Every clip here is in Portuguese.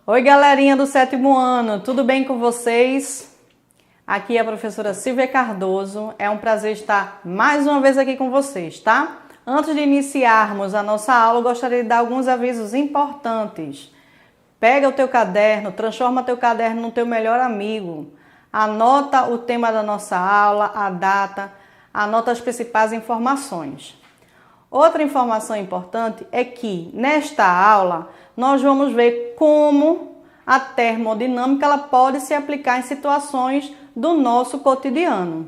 Oi, galerinha do 7º ano, tudo bem com vocês? Aqui é a professora Silvia Cardoso, é um prazer estar mais uma vez aqui com vocês, tá? Antes de iniciarmos a nossa aula, eu gostaria de dar alguns avisos importantes. Pega o teu caderno, transforma teu caderno no teu melhor amigo. Anota o tema da nossa aula, a data, anota as principais informações. Outra informação importante é que nesta aula nós vamos ver como a termodinâmica ela pode se aplicar em situações do nosso cotidiano.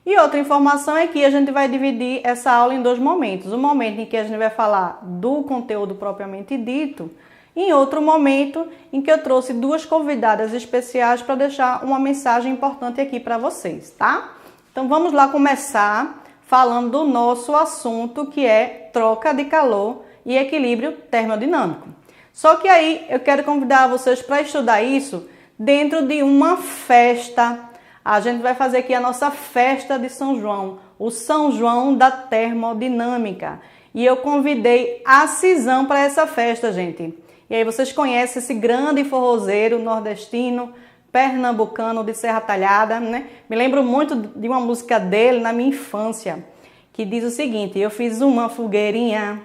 E outra informação é que a gente vai dividir essa aula em dois momentos. Um momento em que a gente vai falar do conteúdo propriamente dito, e em outro momento em que eu trouxe duas convidadas especiais para deixar uma mensagem importante aqui para vocês, tá? Então vamos lá começar falando do nosso assunto, que é troca de calor e equilíbrio termodinâmico. Só que aí eu quero convidar vocês para estudar isso dentro de uma festa. A gente vai fazer aqui a nossa festa de São João, o São João da termodinâmica. E eu convidei a Cisão para essa festa, gente. E aí vocês conhecem esse grande forrozeiro nordestino, pernambucano de Serra Talhada, né? Me lembro muito de uma música dele na minha infância, que diz o seguinte: eu fiz uma fogueirinha,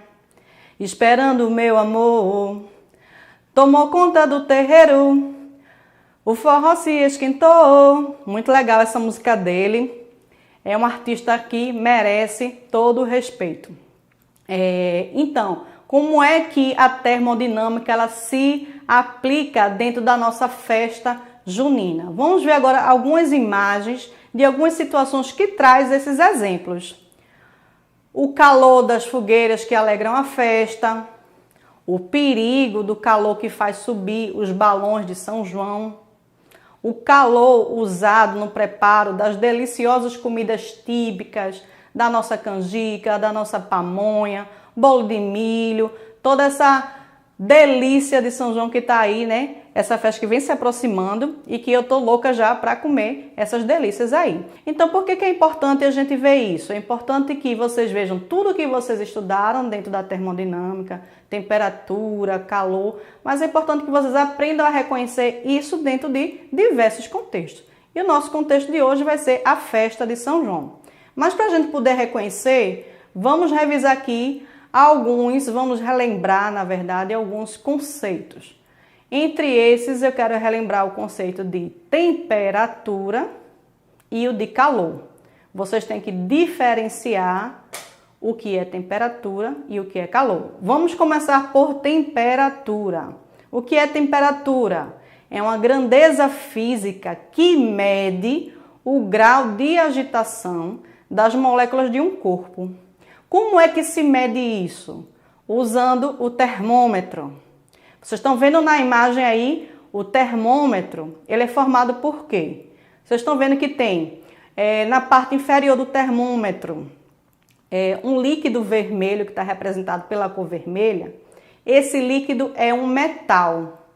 esperando o meu amor, tomou conta do terreiro, o forró se esquentou. Muito legal essa música dele, é um artista que merece todo o respeito. Então, como é que a termodinâmica ela se aplica dentro da nossa festa junina? Vamos ver agora algumas imagens de algumas situações que traz esses exemplos. O calor das fogueiras que alegram a festa, o perigo do calor que faz subir os balões de São João, o calor usado no preparo das deliciosas comidas típicas da nossa canjica, da nossa pamonha, bolo de milho, toda essa delícia de São João que está aí, né? Essa festa que vem se aproximando e que eu tô louca já para comer essas delícias aí. Então, por que é importante a gente ver isso? É importante que vocês vejam tudo que vocês estudaram dentro da termodinâmica, temperatura, calor, mas é importante que vocês aprendam a reconhecer isso dentro de diversos contextos. E o nosso contexto de hoje vai ser a festa de São João. Mas para a gente poder reconhecer, vamos revisar aqui vamos relembrar, na verdade, alguns conceitos. Entre esses, eu quero relembrar o conceito de temperatura e o de calor. Vocês têm que diferenciar o que é temperatura e o que é calor. Vamos começar por temperatura. O que é temperatura? É uma grandeza física que mede o grau de agitação das moléculas de um corpo. Como é que se mede isso? Usando o termômetro. Vocês estão vendo na imagem aí o termômetro, ele é formado por quê? Vocês estão vendo que tem na parte inferior do termômetro um líquido vermelho que está representado pela cor vermelha. Esse líquido é um metal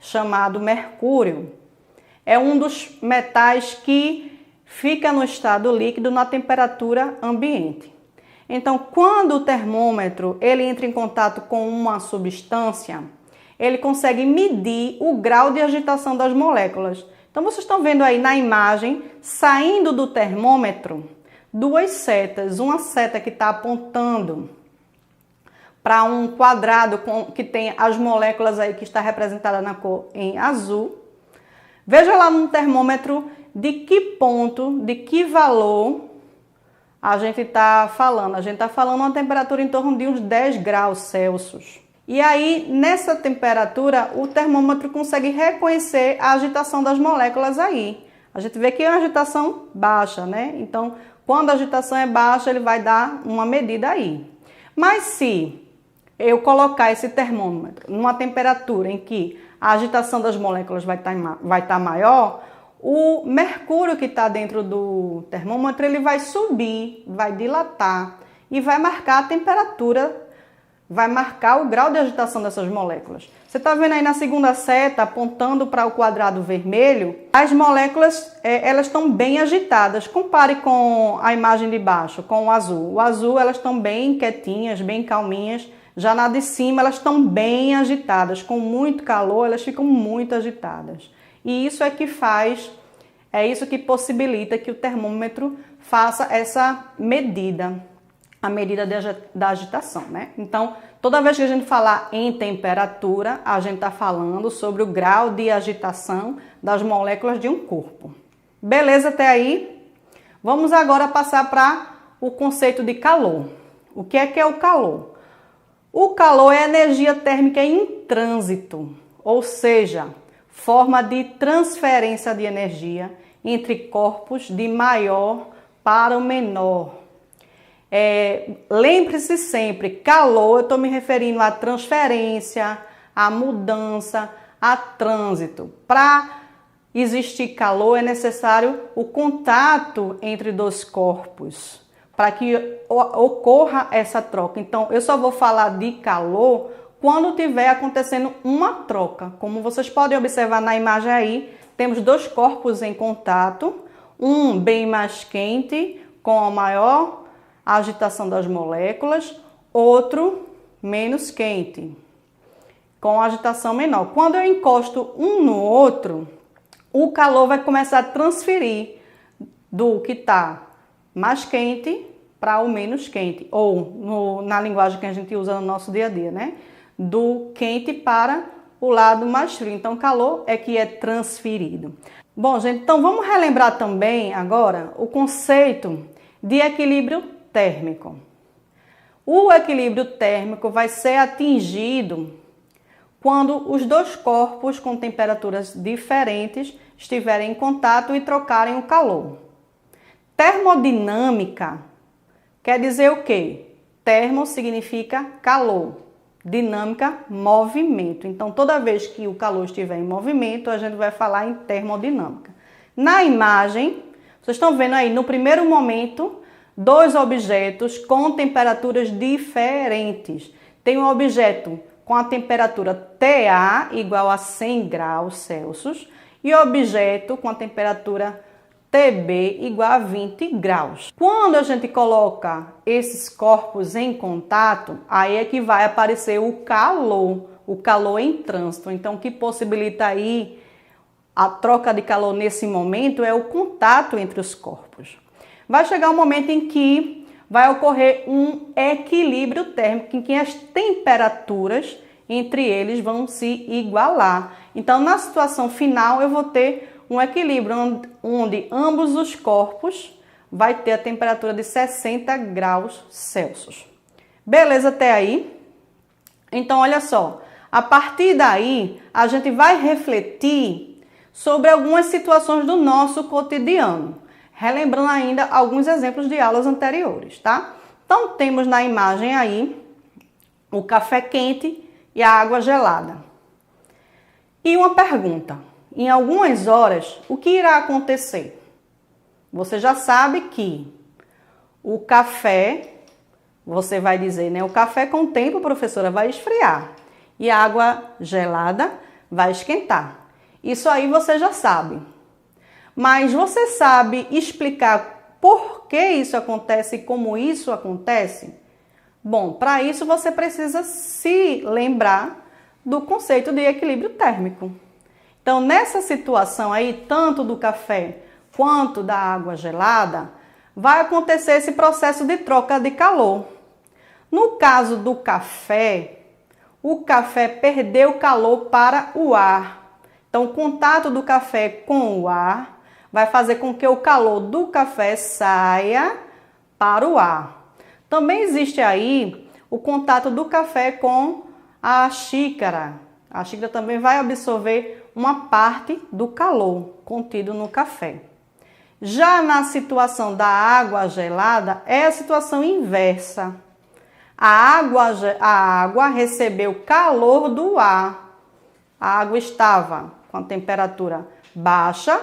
chamado mercúrio. É um dos metais que fica no estado líquido na temperatura ambiente. Então, quando o termômetro ele entra em contato com uma substância, ele consegue medir o grau de agitação das moléculas. Então, vocês estão vendo aí na imagem, saindo do termômetro, duas setas. Uma seta que está apontando para um quadrado que tem as moléculas aí que está representada na cor em azul. Veja lá no termômetro de que ponto, de que valor a gente está falando. A gente está falando uma temperatura em torno de uns 10 graus Celsius. E aí, nessa temperatura, o termômetro consegue reconhecer a agitação das moléculas aí. A gente vê que é uma agitação baixa, né? Então, quando a agitação é baixa, ele vai dar uma medida aí. Mas se eu colocar esse termômetro numa temperatura em que a agitação das moléculas vai estar maior, o mercúrio que está dentro do termômetro ele vai subir, vai dilatar e vai marcar a temperatura, vai marcar o grau de agitação dessas moléculas. Você está vendo aí na segunda seta, apontando para o quadrado vermelho, as moléculas elas estão bem agitadas. Compare com a imagem de baixo, com o azul. O azul elas estão bem quietinhas, bem calminhas, Já na de cima, elas estão bem agitadas. Com muito calor, elas ficam muito agitadas. E isso é isso que possibilita que o termômetro faça essa medida, a medida da agitação, né? Então, toda vez que a gente falar em temperatura, a gente está falando sobre o grau de agitação das moléculas de um corpo. Beleza até aí? Vamos agora passar para o conceito de calor. O que é o calor? O calor é energia térmica em trânsito, ou seja, forma de transferência de energia entre corpos de maior para o menor. Lembre-se sempre, calor, eu estou me referindo à transferência, à mudança, a trânsito. Para existir calor é necessário o contato entre dois corpos, para que ocorra essa troca. Então, eu só vou falar de calor quando estiver acontecendo uma troca. Como vocês podem observar na imagem aí, temos dois corpos em contato, um bem mais quente, com a maior agitação das moléculas, outro menos quente, com a agitação menor. Quando eu encosto um no outro, o calor vai começar a transferir do que está mais quente para o menos quente, ou na linguagem que a gente usa no nosso dia a dia, né? Do quente para o lado mais frio. Então, calor é que é transferido. Bom, gente, então vamos relembrar também agora o conceito de equilíbrio térmico. O equilíbrio térmico vai ser atingido quando os dois corpos com temperaturas diferentes estiverem em contato e trocarem o calor. Termodinâmica quer dizer o quê? Termo significa calor, dinâmica, movimento. Então, toda vez que o calor estiver em movimento, a gente vai falar em termodinâmica. Na imagem, vocês estão vendo aí, no primeiro momento, dois objetos com temperaturas diferentes. Tem um objeto com a temperatura TA igual a 100 graus Celsius e objeto com a temperatura TB igual a 20 graus. Quando a gente coloca esses corpos em contato, aí é que vai aparecer o calor em trânsito. Então, o que possibilita aí a troca de calor nesse momento é o contato entre os corpos. Vai chegar um momento em que vai ocorrer um equilíbrio térmico, em que as temperaturas entre eles vão se igualar. Então, na situação final, eu vou ter um equilíbrio onde ambos os corpos vai ter a temperatura de 60 graus Celsius. Beleza até aí? Então, olha só, a partir daí, a gente vai refletir sobre algumas situações do nosso cotidiano, relembrando ainda alguns exemplos de aulas anteriores, tá? Então, temos na imagem aí o café quente e a água gelada. E uma pergunta: em algumas horas, o que irá acontecer? Você já sabe que o café, você vai dizer, né? O café com o tempo, professora, vai esfriar e a água gelada vai esquentar. Isso aí você já sabe. Mas você sabe explicar por que isso acontece e como isso acontece? Bom, para isso você precisa se lembrar do conceito de equilíbrio térmico. Então, nessa situação aí, tanto do café quanto da água gelada, vai acontecer esse processo de troca de calor. No caso do café, o café perdeu calor para o ar. Então, o contato do café com o ar vai fazer com que o calor do café saia para o ar. Também existe aí o contato do café com a xícara. A xícara também vai absorver uma parte do calor contido no café. Já na situação da água gelada, é a situação inversa. A água recebeu calor do ar. A água estava com a temperatura baixa,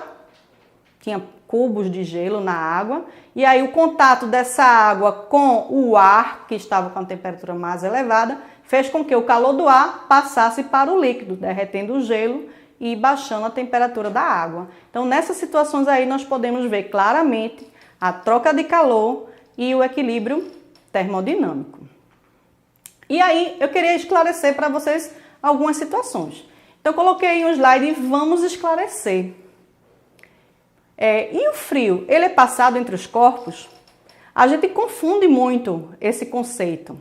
tinha cubos de gelo na água, e aí o contato dessa água com o ar, que estava com a temperatura mais elevada, fez com que o calor do ar passasse para o líquido, derretendo o gelo e baixando a temperatura da água. Então, nessas situações aí, nós podemos ver claramente a troca de calor e o equilíbrio termodinâmico. E aí eu queria esclarecer para vocês algumas situações. Então eu coloquei um slide e vamos esclarecer. E o frio, ele é passado entre os corpos? A gente confunde muito esse conceito,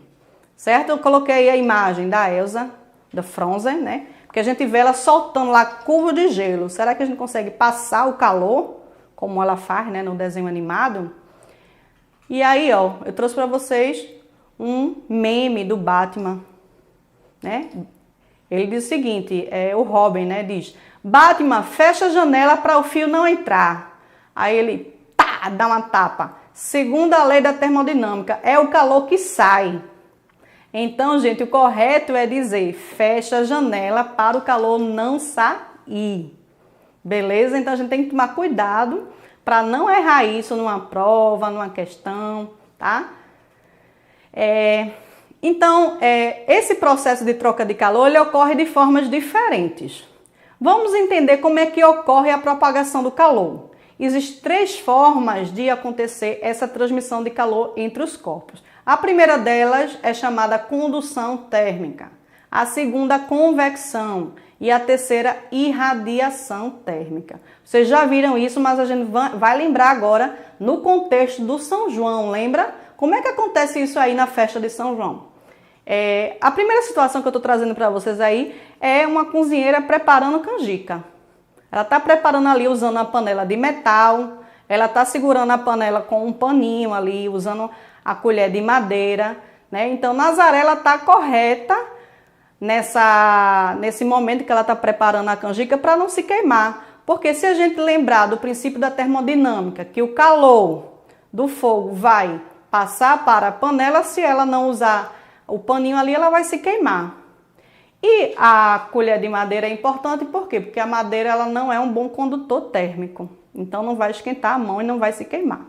certo? Eu coloquei a imagem da Elsa, da Frozen, né? Porque a gente vê ela soltando lá cubo de gelo. Será que a gente consegue passar o calor, como ela faz, né, no desenho animado? E aí, ó, eu trouxe para vocês um meme do Batman, né? Ele diz o seguinte, o Robin, né, diz: Batman, fecha a janela para o fio não entrar. Aí ele, pá, dá uma tapa. Segundo a lei da termodinâmica, é o calor que sai. Então, gente, o correto é dizer: fecha a janela para o calor não sair. Beleza? Então, a gente tem que tomar cuidado para não errar isso numa prova, numa questão, tá? Então, esse processo de troca de calor, ele ocorre de formas diferentes. Vamos entender como é que ocorre a propagação do calor. Existem 3 formas de acontecer essa transmissão de calor entre os corpos. A primeira delas é chamada condução térmica, a segunda, convecção, e a terceira, irradiação térmica. Vocês já viram isso, mas a gente vai lembrar agora no contexto do São João, lembra? Como é que acontece isso aí na festa de São João? A primeira situação que eu estou trazendo para vocês aí é uma cozinheira preparando canjica. Ela está preparando ali usando a panela de metal, ela está segurando a panela com um paninho ali, usando a colher de madeira, né? Então, Nazaré, ela está correta nesse momento que ela está preparando a canjica para não se queimar. Porque se a gente lembrar do princípio da termodinâmica, que o calor do fogo vai passar para a panela, se ela não usar o paninho ali, ela vai se queimar. E a colher de madeira é importante, por quê? Porque a madeira ela não é um bom condutor térmico. Então, não vai esquentar a mão e não vai se queimar.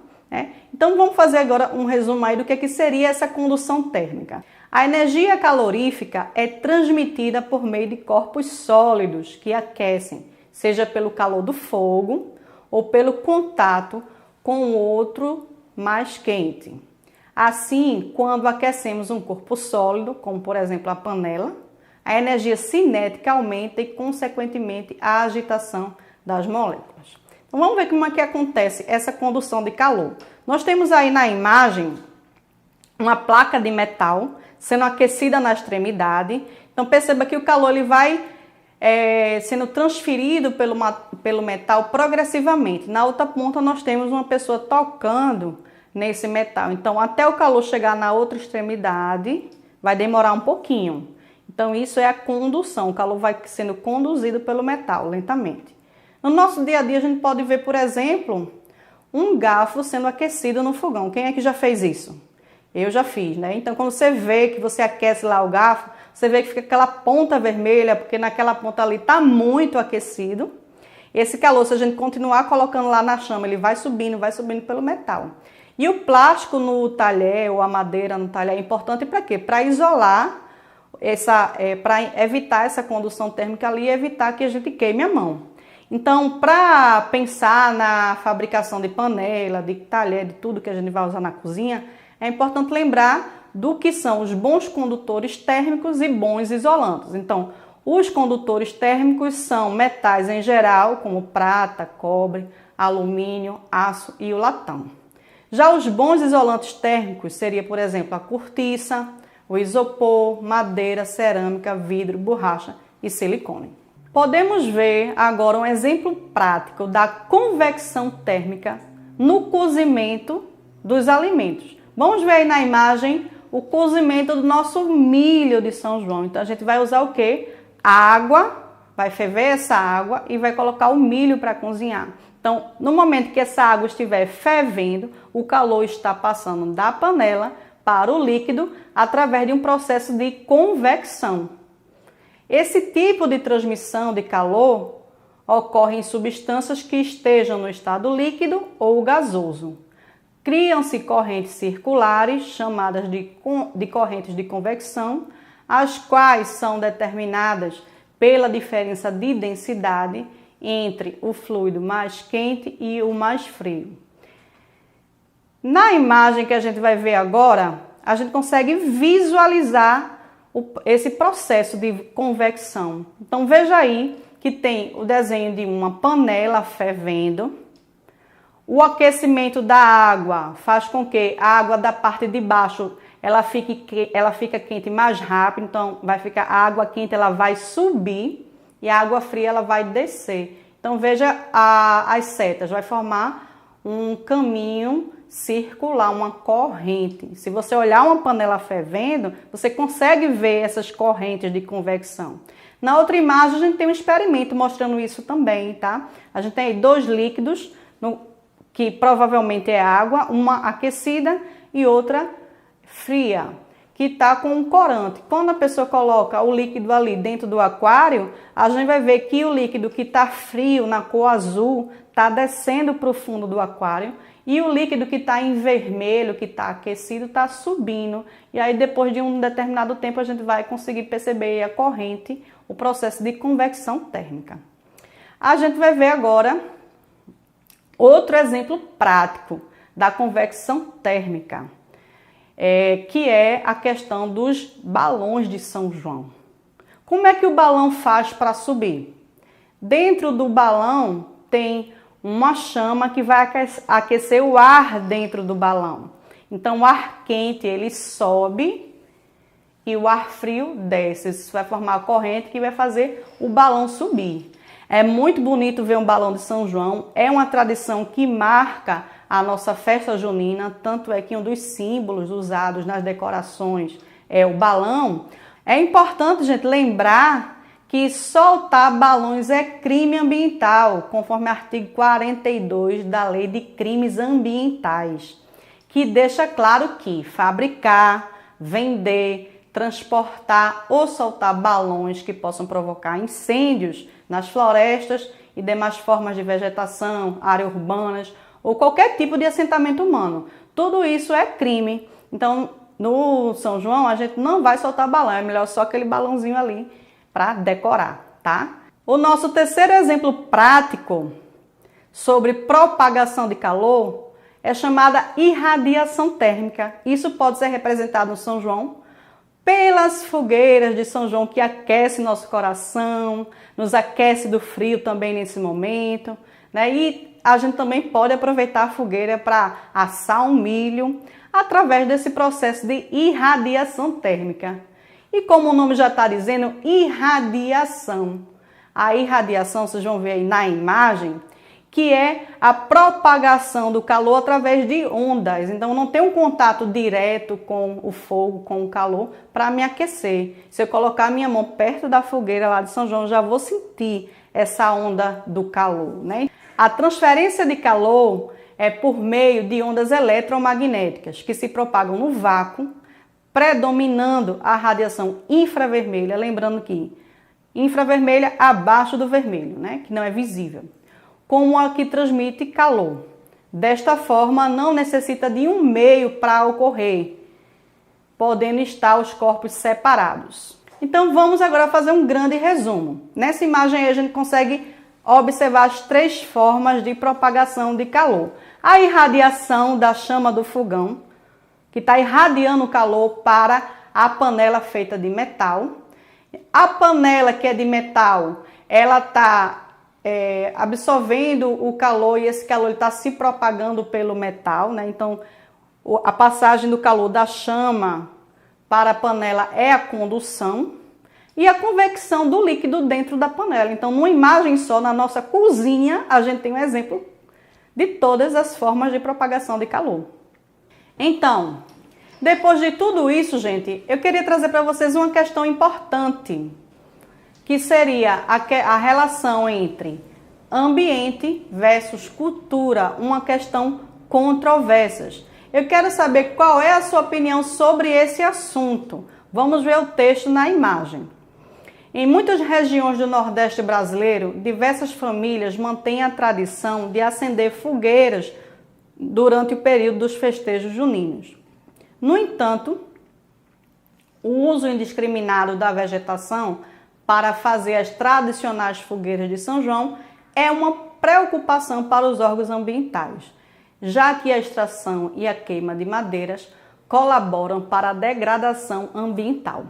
Então, vamos fazer agora um resumo aí do que seria essa condução térmica. A energia calorífica é transmitida por meio de corpos sólidos que aquecem, seja pelo calor do fogo ou pelo contato com outro mais quente. Assim, quando aquecemos um corpo sólido, como por exemplo a panela, a energia cinética aumenta e, consequentemente, a agitação das moléculas. Então, vamos ver como é que acontece essa condução de calor. Nós temos aí na imagem uma placa de metal sendo aquecida na extremidade. Então, perceba que o calor ele vai sendo transferido pelo metal progressivamente. Na outra ponta, nós temos uma pessoa tocando nesse metal. Então, até o calor chegar na outra extremidade, vai demorar um pouquinho. Então, isso é a condução. O calor vai sendo conduzido pelo metal lentamente. No nosso dia a dia, a gente pode ver, por exemplo, um garfo sendo aquecido no fogão. Quem é que já fez isso? Eu já fiz, né? Então, quando você vê que você aquece lá o garfo, você vê que fica aquela ponta vermelha, porque naquela ponta ali está muito aquecido. Esse calor, se a gente continuar colocando lá na chama, ele vai subindo pelo metal. E o plástico no talher, ou a madeira no talher, é importante para quê? Para isolar, para evitar essa condução térmica ali e evitar que a gente queime a mão. Então, para pensar na fabricação de panela, de talher, de tudo que a gente vai usar na cozinha, é importante lembrar do que são os bons condutores térmicos e bons isolantes. Então, os condutores térmicos são metais em geral, como prata, cobre, alumínio, aço e o latão. Já os bons isolantes térmicos seria, por exemplo, a cortiça, o isopor, madeira, cerâmica, vidro, borracha e silicone. Podemos ver agora um exemplo prático da convecção térmica no cozimento dos alimentos. Vamos ver aí na imagem o cozimento do nosso milho de São João. Então, a gente vai usar o quê? Água, vai ferver essa água e vai colocar o milho para cozinhar. Então, no momento que essa água estiver fervendo, o calor está passando da panela para o líquido através de um processo de convecção. Esse tipo de transmissão de calor ocorre em substâncias que estejam no estado líquido ou gasoso. Criam-se correntes circulares, chamadas de correntes de convecção, as quais são determinadas pela diferença de densidade entre o fluido mais quente e o mais frio. Na imagem que a gente vai ver agora, a gente consegue visualizar esse processo de convecção. Então veja aí que tem o desenho de uma panela fervendo. O aquecimento da água faz com que a água da parte de baixo ela fica quente mais rápido, então vai ficar a água quente, ela vai subir e a água fria ela vai descer. Então veja as setas, vai formar um caminho circular, uma corrente. Se você olhar uma panela fervendo, você consegue ver essas correntes de convecção. Na outra imagem a gente tem um experimento mostrando isso também, tá? A gente tem aí dois líquidos, que provavelmente é água, uma aquecida e outra fria, que está com um corante. Quando a pessoa coloca o líquido ali dentro do aquário, a gente vai ver que o líquido que está frio, na cor azul, está descendo para o fundo do aquário e o líquido que está em vermelho, que está aquecido, está subindo. E aí depois de um determinado tempo a gente vai conseguir perceber a corrente, o processo de convecção térmica. A gente vai ver agora outro exemplo prático da convecção térmica. Que é a questão dos balões de São João. Como é que o balão faz para subir? Dentro do balão tem uma chama que vai aquecer o ar dentro do balão. Então o ar quente ele sobe e o ar frio desce. Isso vai formar a corrente que vai fazer o balão subir. É muito bonito ver um balão de São João. É uma tradição que marca a nossa festa junina, tanto é que um dos símbolos usados nas decorações é o balão. É importante, gente, lembrar que soltar balões é crime ambiental, conforme o artigo 42 da Lei de Crimes Ambientais, que deixa claro que fabricar, vender, transportar ou soltar balões que possam provocar incêndios nas florestas e demais formas de vegetação, áreas urbanas, ou qualquer tipo de assentamento humano. Tudo isso é crime. Então, no São João, a gente não vai soltar balão, é melhor só aquele balãozinho ali para decorar, tá? O nosso terceiro exemplo prático sobre propagação de calor é chamada irradiação térmica. Isso pode ser representado no São João pelas fogueiras de São João que aquecem nosso coração, nos aquece do frio também nesse momento, né? E a gente também pode aproveitar a fogueira para assar um milho através desse processo de irradiação térmica. E como o nome já está dizendo, irradiação. A irradiação, vocês vão ver aí na imagem, que é a propagação do calor através de ondas. Então não tem um contato direto com o fogo, com o calor, para me aquecer. Se eu colocar a minha mão perto da fogueira lá de São João, já vou sentir essa onda do calor, né? A transferência de calor é por meio de ondas eletromagnéticas que se propagam no vácuo, predominando a radiação infravermelha, lembrando que infravermelha abaixo do vermelho, né, que não é visível, como a que transmite calor. Desta forma, não necessita de um meio para ocorrer, podendo estar os corpos separados. Então vamos agora fazer um grande resumo. Nessa imagem aí a gente consegue observar as três formas de propagação de calor. A irradiação da chama do fogão, que está irradiando o calor para a panela feita de metal. A panela que é de metal, ela está absorvendo o calor e esse calor está se propagando pelo metal, né? Então, a passagem do calor da chama para a panela é a condução. E a convecção do líquido dentro da panela. Então, numa imagem só, na nossa cozinha, a gente tem um exemplo de todas as formas de propagação de calor. Então, depois de tudo isso, gente, eu queria trazer para vocês uma questão importante, que seria a relação entre ambiente versus cultura, uma questão controversa. Eu quero saber qual é a sua opinião sobre esse assunto. Vamos ver o texto na imagem. Em muitas regiões do Nordeste brasileiro, diversas famílias mantêm a tradição de acender fogueiras durante o período dos festejos juninos. No entanto, o uso indiscriminado da vegetação para fazer as tradicionais fogueiras de São João é uma preocupação para os órgãos ambientais, já que a extração e a queima de madeiras colaboram para a degradação ambiental.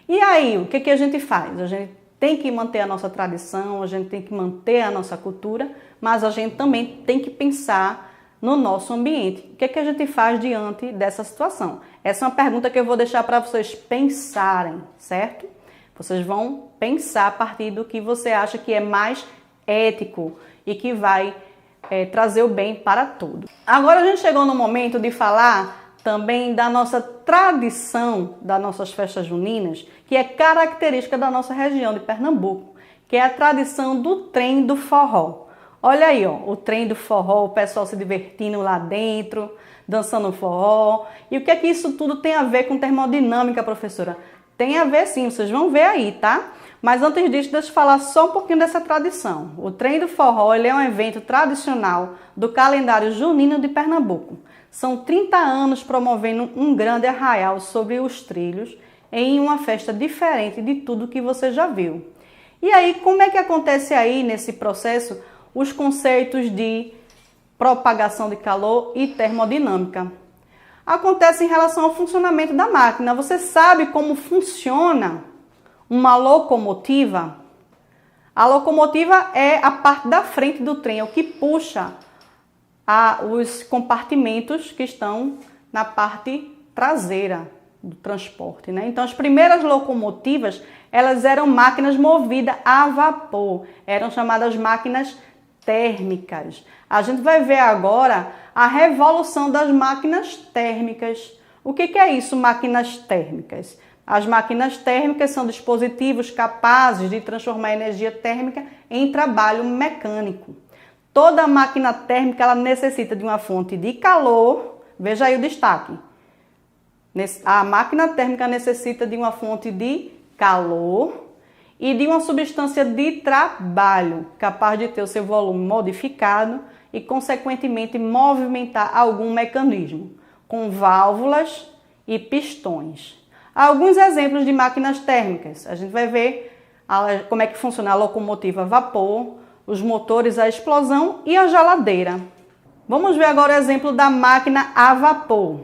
E aí, o que a gente faz? A gente tem que manter a nossa tradição, a gente tem que manter a nossa cultura, mas a gente também tem que pensar no nosso ambiente. O que a gente faz diante dessa situação? Essa é uma pergunta que eu vou deixar para vocês pensarem, certo? Vocês vão pensar a partir do que você acha que é mais ético e que vai trazer o bem para todos. Agora a gente chegou no momento de falar também da nossa tradição das nossas festas juninas, que é característica da nossa região de Pernambuco, que é a tradição do trem do forró. Olha aí, ó, o trem do forró, o pessoal se divertindo lá dentro, dançando forró. E o que é que isso tudo tem a ver com termodinâmica, professora? Tem a ver sim, vocês vão ver aí, tá? Mas antes disso, deixa eu falar só um pouquinho dessa tradição. O trem do forró, ele é um evento tradicional do calendário junino de Pernambuco. São 30 anos promovendo um grande arraial sobre os trilhos em uma festa diferente de tudo que você já viu. E aí, como é que acontece aí nesse processo os conceitos de propagação de calor e termodinâmica? Acontece em relação ao funcionamento da máquina. Você sabe como funciona uma locomotiva? A locomotiva é a parte da frente do trem, é o que puxa os compartimentos que estão na parte traseira do transporte, né? Então, as primeiras locomotivas, elas eram máquinas movidas a vapor, eram chamadas máquinas térmicas. A gente vai ver agora a revolução das máquinas térmicas. O que é isso, máquinas térmicas? As máquinas térmicas são dispositivos capazes de transformar a energia térmica em trabalho mecânico. Toda máquina térmica ela necessita de uma fonte de calor. Veja aí o destaque. A máquina térmica necessita de uma fonte de calor e de uma substância de trabalho, capaz de ter o seu volume modificado e, consequentemente, movimentar algum mecanismo, com válvulas e pistões. Alguns exemplos de máquinas térmicas. A gente vai ver como é que funciona a locomotiva a vapor, os motores a explosão e a geladeira. Vamos ver agora o exemplo da máquina a vapor.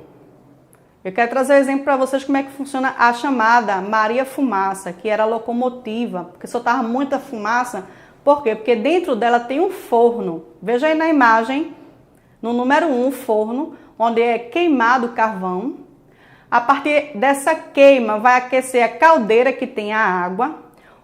Eu quero trazer um exemplo para vocês como é que funciona a chamada Maria Fumaça, que era a locomotiva, porque soltava muita fumaça. Por quê? Porque dentro dela tem um forno. Veja aí na imagem, no número 1, o forno, onde é queimado o carvão. A partir dessa queima vai aquecer a caldeira que tem a água.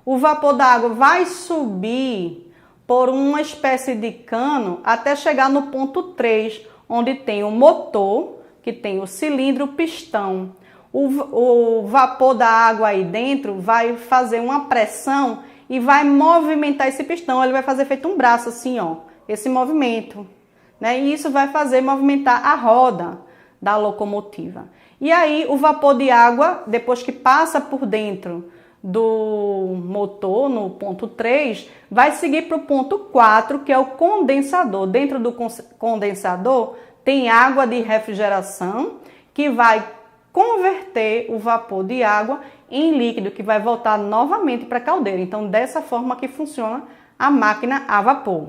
O vapor da água vai subir por uma espécie de cano até chegar no ponto 3, onde tem o motor, que tem o cilindro, o pistão. O vapor da água aí dentro vai fazer uma pressão e vai movimentar esse pistão. Ele vai fazer feito um braço assim, ó, esse movimento, né? E isso vai fazer movimentar a roda da locomotiva. E aí o vapor de água, depois que passa por dentro do motor, no ponto 3, vai seguir para o ponto 4, que é o condensador. Dentro do condensador tem água de refrigeração, que vai converter o vapor de água em líquido, que vai voltar novamente para a caldeira. Então, dessa forma que funciona a máquina a vapor.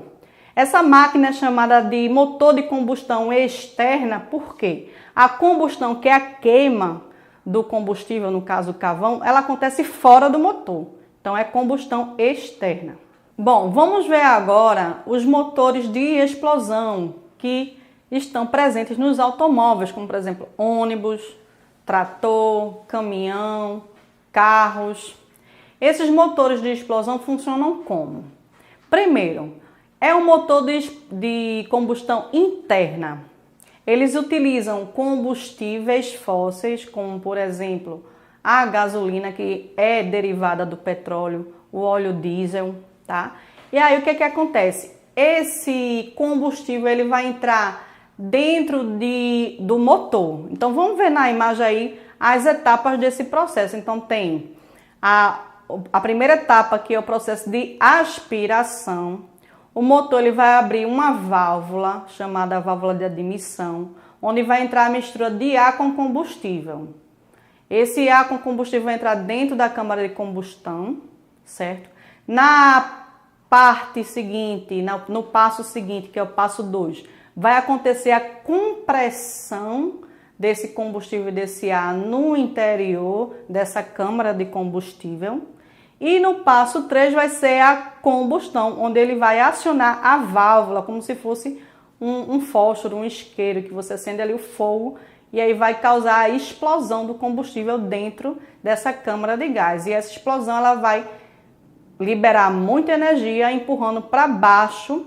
Essa máquina é chamada de motor de combustão externa, por quê? A combustão, que é a queima do combustível, no caso o carvão, ela acontece fora do motor. Então, é combustão externa. Bom, vamos ver agora os motores de explosão que estão presentes nos automóveis, como, por exemplo, ônibus, trator, caminhão, carros. Esses motores de explosão funcionam como? Primeiro, é um motor de combustão interna. Eles utilizam combustíveis fósseis, como, por exemplo, a gasolina, que é derivada do petróleo, o óleo diesel, tá? E aí, o que acontece? Esse combustível ele vai entrar dentro do motor. Então, vamos ver na imagem aí as etapas desse processo. Então, tem a primeira etapa, que é o processo de aspiração. O motor ele vai abrir uma válvula, chamada válvula de admissão, onde vai entrar a mistura de ar com combustível. Esse ar com combustível vai entrar dentro da câmara de combustão, certo? Na parte seguinte, no passo seguinte, que é o passo 2, vai acontecer a compressão desse combustível e desse ar no interior dessa câmara de combustível. E no passo 3 vai ser a combustão, onde ele vai acionar a válvula, como se fosse um fósforo, um isqueiro, que você acende ali o fogo e aí vai causar a explosão do combustível dentro dessa câmara de gás. E essa explosão ela vai liberar muita energia, empurrando para baixo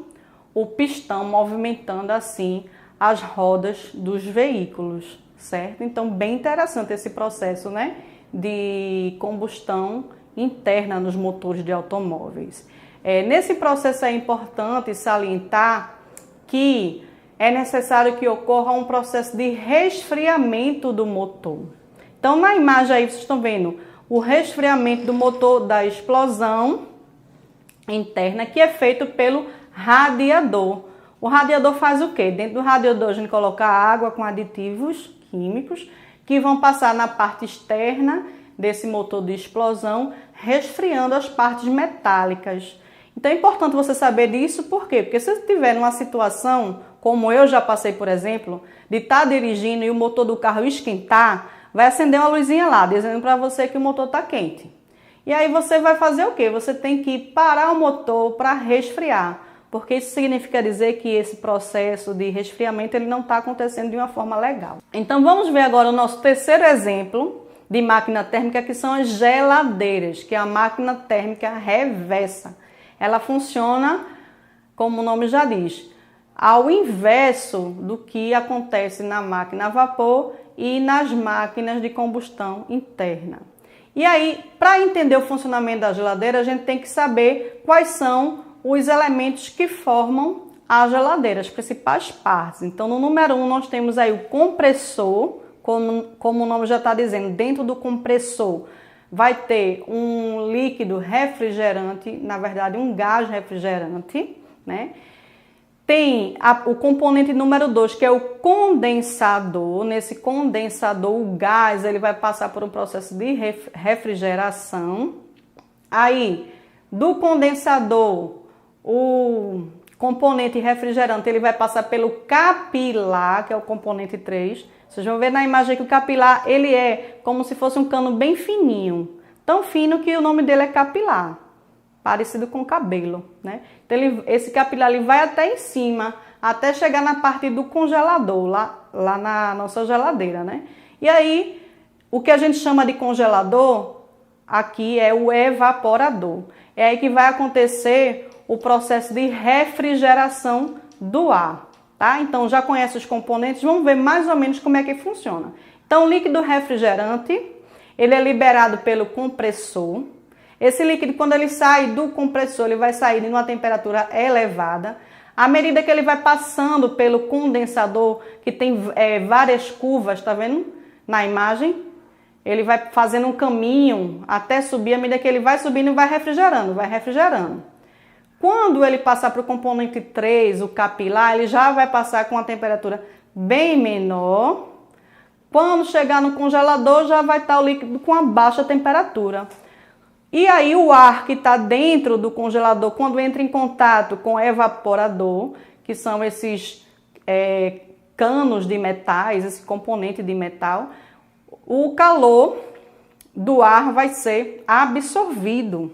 o pistão, movimentando assim as rodas dos veículos, certo? Então, bem interessante esse processo, né, de combustão interna nos motores de automóveis. Nesse processo é importante salientar que é necessário que ocorra um processo de resfriamento do motor. Então, na imagem aí vocês estão vendo o resfriamento do motor da explosão interna, que é feito pelo radiador. O radiador faz o quê? Dentro do radiador a gente coloca água com aditivos químicos que vão passar na parte externa desse motor de explosão, resfriando as partes metálicas. Então é importante você saber disso, por quê? Porque se você estiver numa situação, como eu já passei, por exemplo, de estar dirigindo e o motor do carro esquentar, vai acender uma luzinha lá, dizendo para você que o motor está quente. E aí você vai fazer o quê? Você tem que parar o motor para resfriar, porque isso significa dizer que esse processo de resfriamento ele não está acontecendo de uma forma legal. Então vamos ver agora o nosso terceiro exemplo de máquina térmica, que são as geladeiras, que é a máquina térmica reversa. Ela funciona, como o nome já diz, ao inverso do que acontece na máquina a vapor e nas máquinas de combustão interna. E aí, para entender o funcionamento da geladeira, a gente tem que saber quais são os elementos que formam a geladeira, as principais partes. Então, no número 1, nós temos aí o compressor, como o nome já está dizendo, dentro do compressor vai ter um líquido refrigerante, na verdade um gás refrigerante, né? Tem o componente número 2, que é o condensador. Nesse condensador, o gás ele vai passar por um processo de refrigeração. Aí, do condensador, o componente refrigerante ele vai passar pelo capilar, que é o componente 3. Vocês vão ver na imagem que o capilar ele é como se fosse um cano bem fininho, tão fino que o nome dele é capilar, parecido com cabelo, né? Então esse capilar ele vai até em cima, até chegar na parte do congelador, lá na nossa geladeira, né? E aí, o que a gente chama de congelador, aqui é o evaporador. É aí que vai acontecer o processo de refrigeração do ar. Tá? Então, já conhece os componentes, vamos ver mais ou menos como é que funciona. Então, o líquido refrigerante, ele é liberado pelo compressor. Esse líquido, quando ele sai do compressor, ele vai sair em uma temperatura elevada. À medida que ele vai passando pelo condensador, que tem várias curvas, tá vendo na imagem? Ele vai fazendo um caminho até subir, à medida que ele vai subindo, vai refrigerando, vai refrigerando. Quando ele passar para o componente 3, o capilar, ele já vai passar com uma temperatura bem menor. Quando chegar no congelador, já vai estar o líquido com uma baixa temperatura. E aí o ar que está dentro do congelador, quando entra em contato com o evaporador, que são esses canos de metais, esse componente de metal, o calor do ar vai ser absorvido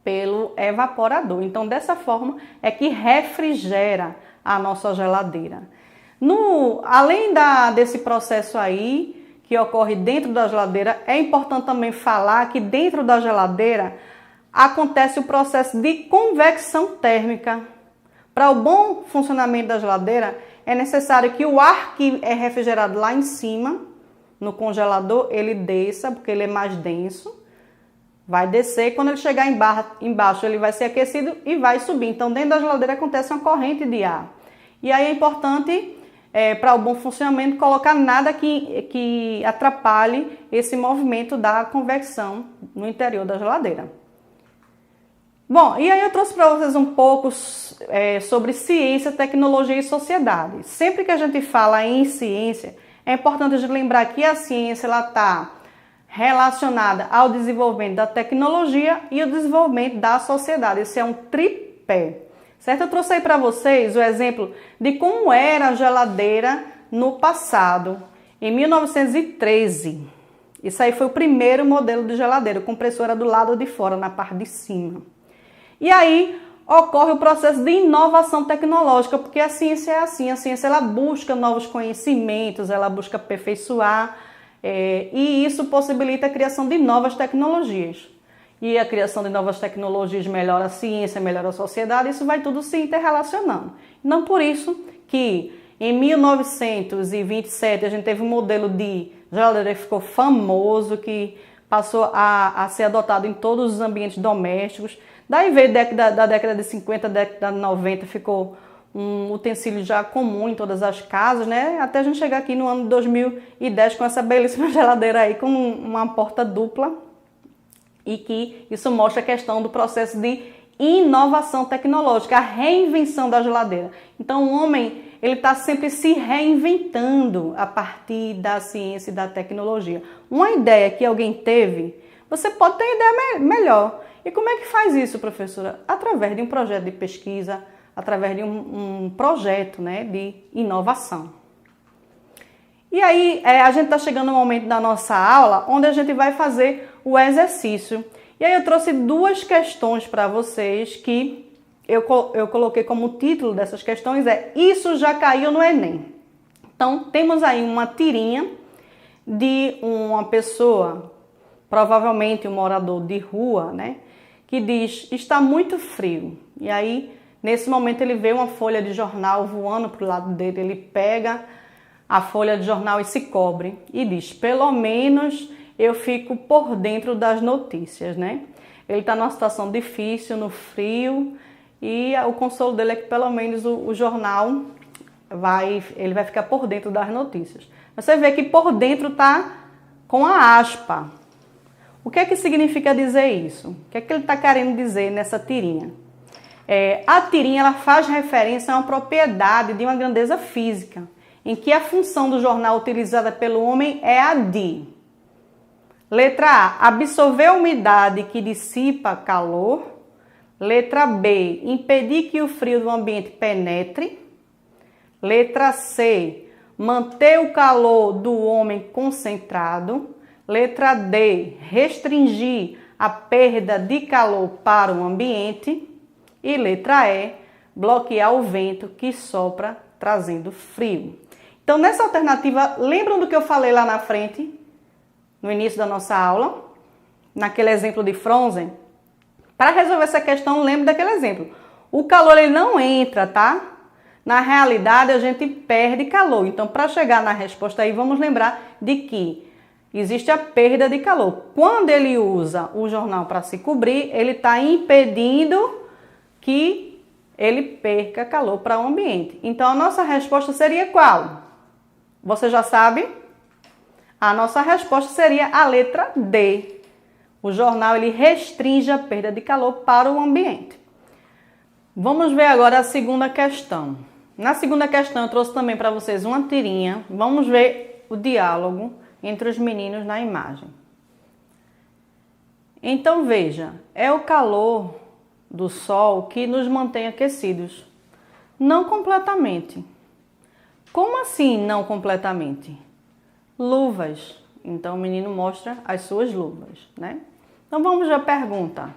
pelo evaporador. Então, dessa forma é que refrigera a nossa geladeira. Além desse processo aí que ocorre dentro da geladeira, é importante também falar que dentro da geladeira acontece o processo de convecção térmica. Para o bom funcionamento da geladeira, é necessário que o ar que é refrigerado lá em cima, no congelador, ele desça, porque ele é mais denso. Vai descer, quando ele chegar embaixo ele vai ser aquecido e vai subir. Então, dentro da geladeira acontece uma corrente de ar. E aí é importante, para o bom funcionamento, colocar nada que atrapalhe esse movimento da convecção no interior da geladeira. Bom, e aí eu trouxe para vocês um pouco sobre ciência, tecnologia e sociedade. Sempre que a gente fala em ciência, é importante a gente lembrar que a ciência está relacionada ao desenvolvimento da tecnologia e o desenvolvimento da sociedade. Esse é um tripé, certo? Eu trouxe aí para vocês o exemplo de como era a geladeira no passado. em 1913. Isso aí foi o primeiro modelo de geladeira. O compressor era do lado de fora, na parte de cima. E aí ocorre o processo de inovação tecnológica, porque a ciência é assim. A ciência ela busca novos conhecimentos, ela busca aperfeiçoar, e isso possibilita a criação de novas tecnologias. E a criação de novas tecnologias melhora a ciência, melhora a sociedade, isso vai tudo se interrelacionando. Não por isso que em 1927 a gente teve um modelo de geladeira que ficou famoso, que passou a ser adotado em todos os ambientes domésticos. Daí veio da década de 50, década de 90, ficou um utensílio já comum em todas as casas, né? Até a gente chegar aqui no ano de 2010 com essa belíssima geladeira aí, com uma porta dupla. E que isso mostra a questão do processo de inovação tecnológica, a reinvenção da geladeira. Então o homem ele está sempre se reinventando a partir da ciência e da tecnologia. Uma ideia que alguém teve, você pode ter ideia melhor. E como é que faz isso, professora? Através de um projeto de pesquisa, através de um projeto, né, de inovação. E aí, a gente está chegando no momento da nossa aula, onde a gente vai fazer o exercício. E aí eu trouxe duas questões para vocês que eu coloquei como título dessas questões, Isso já caiu no Enem. Então, temos aí uma tirinha de uma pessoa, provavelmente um morador de rua, né, que diz, está muito frio. E aí, nesse momento, ele vê uma folha de jornal voando para o lado dele, ele pega a folha de jornal e se cobre e diz, pelo menos eu fico por dentro das notícias, né? Ele está numa situação difícil, no frio, e o consolo dele é que pelo menos o jornal ele vai ficar por dentro das notícias. Você vê que por dentro está com a aspa. O que é que significa dizer isso? O que é que ele está querendo dizer nessa tirinha? A tirinha ela faz referência a uma propriedade de uma grandeza física, em que a função do jornal utilizada pelo homem é a de: letra A, absorver a umidade que dissipa calor. Letra B, impedir que o frio do ambiente penetre. Letra C, manter o calor do homem concentrado. Letra D, restringir a perda de calor para o ambiente. E letra E, bloquear o vento que sopra trazendo frio. Então, nessa alternativa, lembram do que eu falei lá na frente, no início da nossa aula? Naquele exemplo de Frozen? Para resolver essa questão, lembre daquele exemplo. O calor ele não entra, tá? Na realidade, a gente perde calor. Então, para chegar na resposta aí, vamos lembrar de que existe a perda de calor. Quando ele usa o jornal para se cobrir, ele está impedindo que ele perca calor para o ambiente. Então, a nossa resposta seria qual? Você já sabe? A nossa resposta seria a letra D. O jornal ele restringe a perda de calor para o ambiente. Vamos ver agora a segunda questão. Na segunda questão eu trouxe também para vocês uma tirinha. Vamos ver o diálogo entre os meninos na imagem. Então veja, é o calor do sol que nos mantém aquecidos. Não completamente. Como assim não completamente? Luvas. Então o menino mostra as suas luvas, né? Então vamos à pergunta.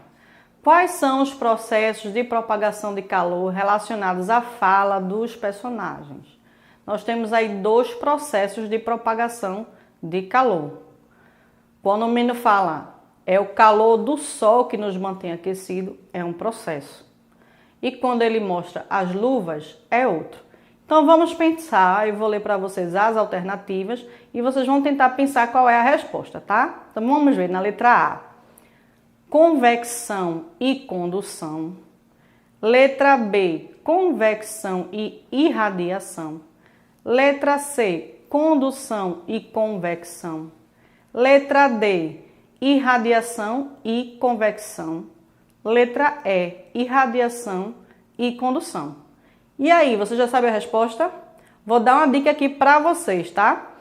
Quais são os processos de propagação de calor relacionados à fala dos personagens? Nós temos aí dois processos de propagação de calor. Quando o menino fala, é o calor do sol que nos mantém aquecido, é um processo. E quando ele mostra as luvas, é outro. Então vamos pensar, eu vou ler para vocês as alternativas e vocês vão tentar pensar qual é a resposta, tá? Então vamos ver na letra A. Convecção e condução. Letra B, convecção e irradiação. Letra C, condução e convecção. Letra D, irradiação e convecção. Letra E, irradiação e condução. E aí, você já sabe a resposta? Vou dar uma dica aqui para vocês, tá?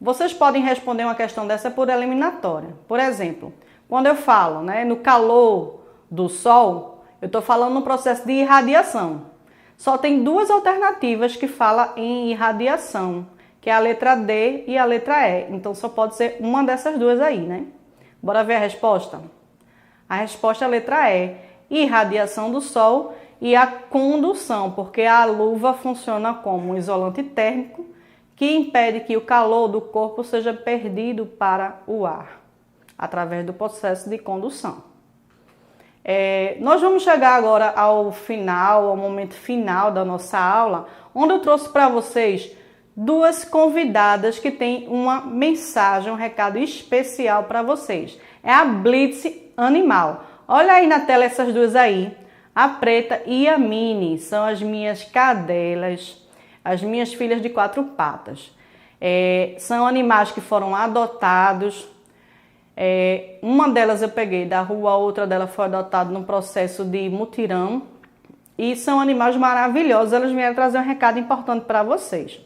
Vocês podem responder uma questão dessa por eliminatória. Por exemplo, quando eu falo, né, no calor do sol, eu estou falando no processo de irradiação. Só tem duas alternativas que falam em irradiação, que é a letra D e a letra E. Então só pode ser uma dessas duas aí, né? Bora ver a resposta? A resposta é a letra E. Irradiação do Sol e a condução, porque a luva funciona como um isolante térmico que impede que o calor do corpo seja perdido para o ar, através do processo de condução. Nós vamos chegar agora ao final, ao momento final da nossa aula, onde eu trouxe para vocês duas convidadas que têm uma mensagem, um recado especial para vocês. É a Blitz Animal. Olha aí na tela essas duas aí, a Preta e a Mini, são as minhas cadelas, as minhas filhas de 4 patas. São animais que foram adotados. Uma delas eu peguei da rua, a outra dela foi adotada no processo de mutirão. E são animais maravilhosos, elas vieram trazer um recado importante para vocês.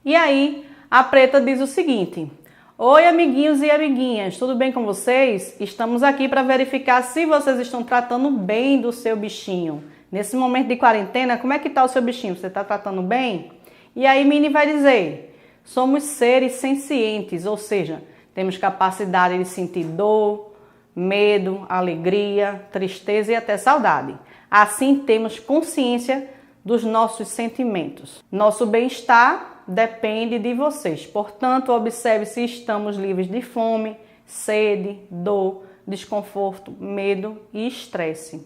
E aí, a Preta diz o seguinte: oi, amiguinhos e amiguinhas, tudo bem com vocês? Estamos aqui para verificar se vocês estão tratando bem do seu bichinho. Nesse momento de quarentena, como é que está o seu bichinho? Você está tratando bem? E aí, Mini vai dizer: somos seres sencientes, ou seja, temos capacidade de sentir dor, medo, alegria, tristeza e até saudade. Assim, temos consciência dos nossos sentimentos. Nosso bem-estar depende de vocês. Portanto, observe se estamos livres de fome, sede, dor, desconforto, medo e estresse.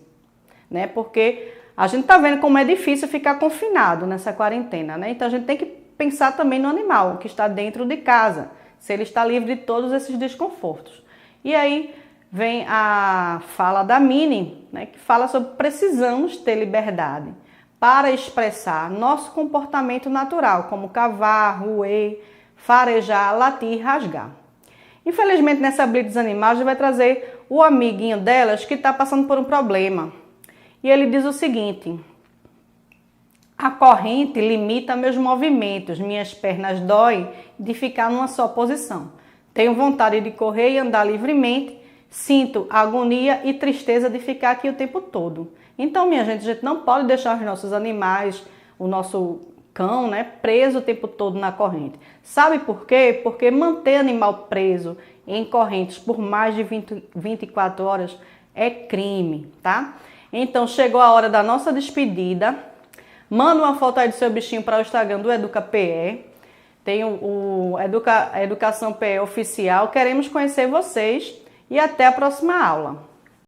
Né? Porque a gente está vendo como é difícil ficar confinado nessa quarentena. Né? Então, a gente tem que pensar também no animal que está dentro de casa, se ele está livre de todos esses desconfortos. E aí vem a fala da Mini, né, que fala sobre precisamos ter liberdade para expressar nosso comportamento natural, como cavar, roer, farejar, latir e rasgar. Infelizmente, nessa Blitz Animal, a gente vai trazer o amiguinho delas que está passando por um problema. E ele diz o seguinte: a corrente limita meus movimentos, minhas pernas doem de ficar numa só posição. Tenho vontade de correr e andar livremente, sinto agonia e tristeza de ficar aqui o tempo todo. Então, minha gente, a gente não pode deixar os nossos animais, o nosso cão, né, preso o tempo todo na corrente. Sabe por quê? Porque manter animal preso em correntes por mais de 24 horas é crime, tá? Então, chegou a hora da nossa despedida. Manda uma foto aí do seu bichinho para o Instagram do EducaPE. Tem o Educação PE Oficial. Queremos conhecer vocês e até a próxima aula.